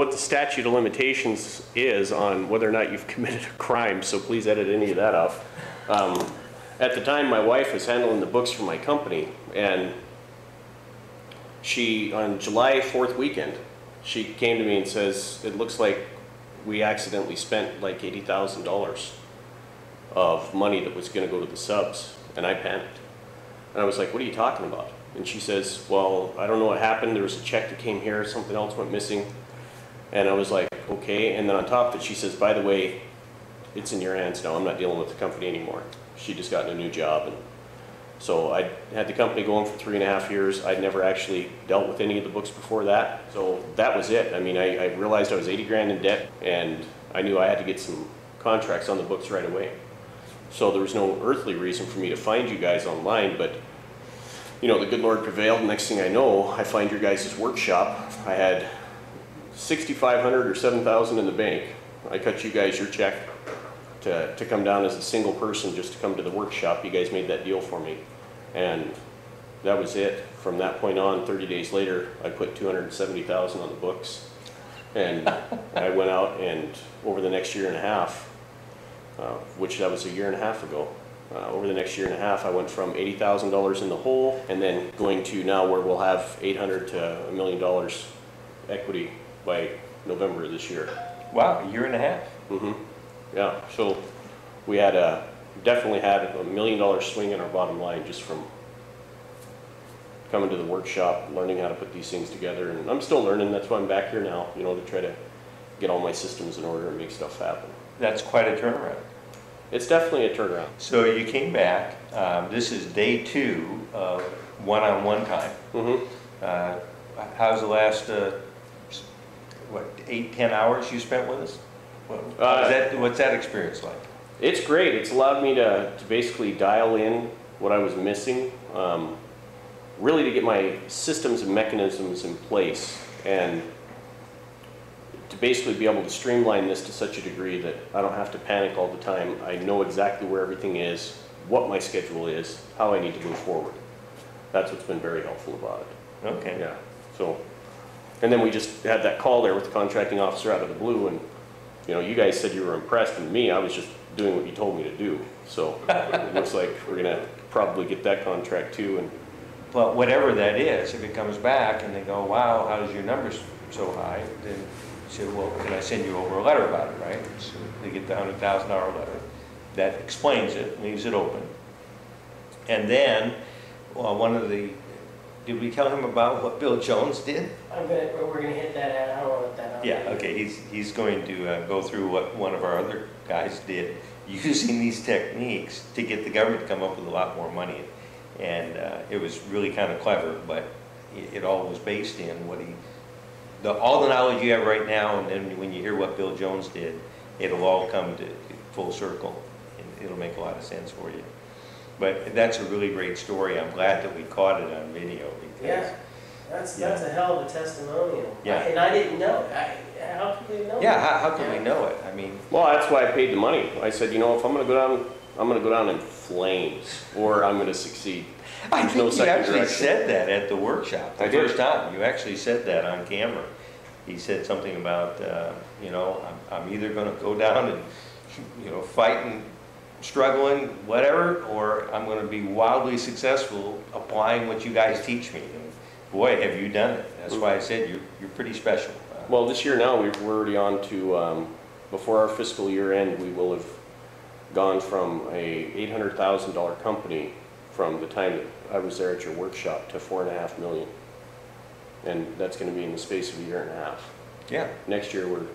what the statute of limitations is on whether or not you've committed a crime, so please edit any of that out. At the time, my wife was handling the books for my company, and she, on July 4th weekend, she came to me and says, it looks like we accidentally spent like $80,000 of money that was going to go to the subs, and I panicked. And I was like, what are you talking about? And she says, well, I don't know what happened. There was a check that came here, something else went missing. And I was like, okay. And then on top of it, she says, by the way, it's in your hands now. I'm not dealing with the company anymore. She just got a new job. And so I had the company going for 3.5 years. I'd never actually dealt with any of the books before that. So that was it. I mean, I realized I was 80 grand in debt, and I knew I had to get some contracts on the books right away. So there was no earthly reason for me to find you guys online, but you know, the good Lord prevailed. Next thing I know, I find your guys' workshop. I had $6,500 or $7,000 in the bank. I cut you guys your check to come down as a single person just to come to the workshop. You guys made that deal for me. And that was it. From that point on, 30 days later, I put $270,000 on the books. And I went out, and over the next 1.5 years, which that was 1.5 years ago, over the next 1.5 years, I went from $80,000 in the hole, and then going to now where we'll have $800,000 to $1 million equity by November of this year. Wow, 1.5 years. Mm-hmm. Yeah, so we had definitely had a $1 million swing in our bottom line just from coming to the workshop, learning how to put these things together, and I'm still learning. That's why I'm back here now, you know, to try to get all my systems in order and make stuff happen. That's quite a turnaround. It's definitely a turnaround. So you came back. This is day 2 of one-on-one time. Mm-hmm. How's the last, what, 8-10 hours you spent with us? What's that experience like? It's great. It's allowed me to basically dial in what I was missing, really to get my systems and mechanisms in place, and to basically be able to streamline this to such a degree that I don't have to panic all the time. I know exactly where everything is, what my schedule is, how I need to move forward. That's what's been very helpful about it. Okay. Yeah. So, and then we just had that call there with the contracting officer out of the blue, and you know, you guys said you were impressed, and me, I was just doing what you told me to do. So it looks like we're gonna probably get that contract too. And well, whatever that is, if it comes back and they go, wow, how's your numbers so high, then you say, well, can I send you over a letter about it, right? So they get the $100,000 letter. That explains it, leaves it open. And then, well, did we tell him about what Bill Jones did? We're gonna hit that at, I don't want to let that out. Yeah, okay, he's going to go through what one of our other guys did, using these techniques to get the government to come up with a lot more money. And it was really kind of clever, but it all was based in what all the knowledge you have right now, and then when you hear what Bill Jones did, it'll all come to full circle, and it'll make a lot of sense for you. But that's a really great story. I'm glad that we caught it on video. Yeah, that's a hell of a testimonial. Yeah. And I didn't know. How could we know? Yeah, how could we know it? I mean, well, that's why I paid the money. I said, you know, if I'm going to go down, I'm going to go down in flames, or I'm going to succeed. I There's think no you second actually direction. said that at the workshop the I did. first time. You actually said that on camera. He said something about, you know, I'm either going to go down and, you know, fight and struggling, whatever, or I'm going to be wildly successful applying what you guys teach me. And boy, have you done it. That's why I said you're pretty special. Well, this year now we're already on to, before our fiscal year end, we will have gone from a $800,000 company from the time that I was there at your workshop to $4.5 million. And that's going to be in the space of 1.5 years. Yeah. Next year we're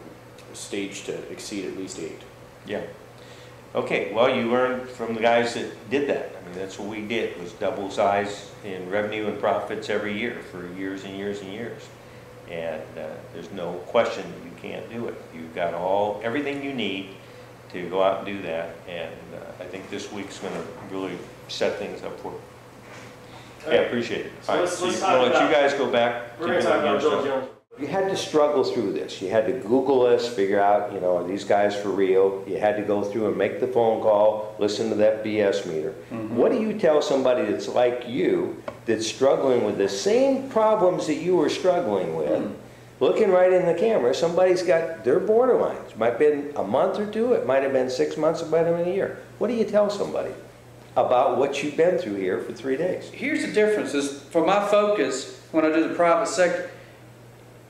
staged to exceed at least 8. Yeah. Okay, well, you learned from the guys that did that. I mean, that's what we did, was double size in revenue and profits every year for years and years and years. And there's no question that you can't do it. You've got everything you need to go out and do that. And I think this week's going to really set things up for it. Yeah, I appreciate it. So All right, let's so talk about, let you guys go back. We're going to talk about Bill Jones. You had to struggle through this. You had to Google us, figure out, you know, are these guys for real? You had to go through and make the phone call, listen to that BS meter. Mm-hmm. What do you tell somebody that's like you, that's struggling with the same problems that you were struggling with, looking right in the camera, somebody's got, they're borderline. It might have been a month or two, it might have been 6 months, it might have been a year. What do you tell somebody about what you've been through here for 3 days? Here's the difference, is for my focus, when I do the private sector,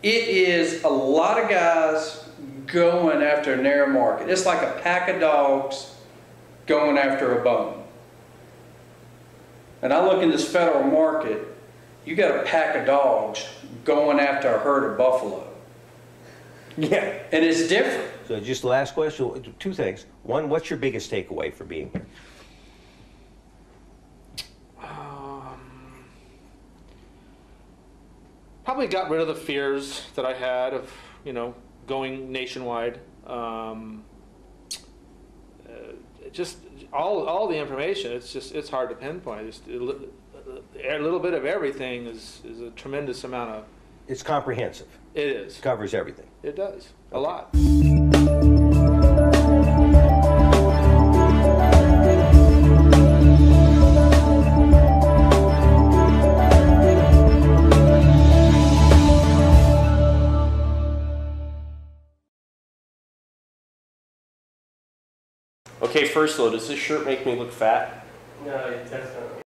it is a lot of guys going after a narrow market. It's like a pack of dogs going after a bone. And I look in this federal market, you got a pack of dogs going after a herd of buffalo. Yeah. And it's different. So just the last question, 2 things. One, what's your biggest takeaway for being here? Probably got rid of the fears that I had of, going nationwide. Just all the information. It's hard to pinpoint. A little bit of everything is a tremendous amount of. It's comprehensive. It is. Covers everything. It does a lot. Okay, first though, does this shirt make me look fat? No, it definitely.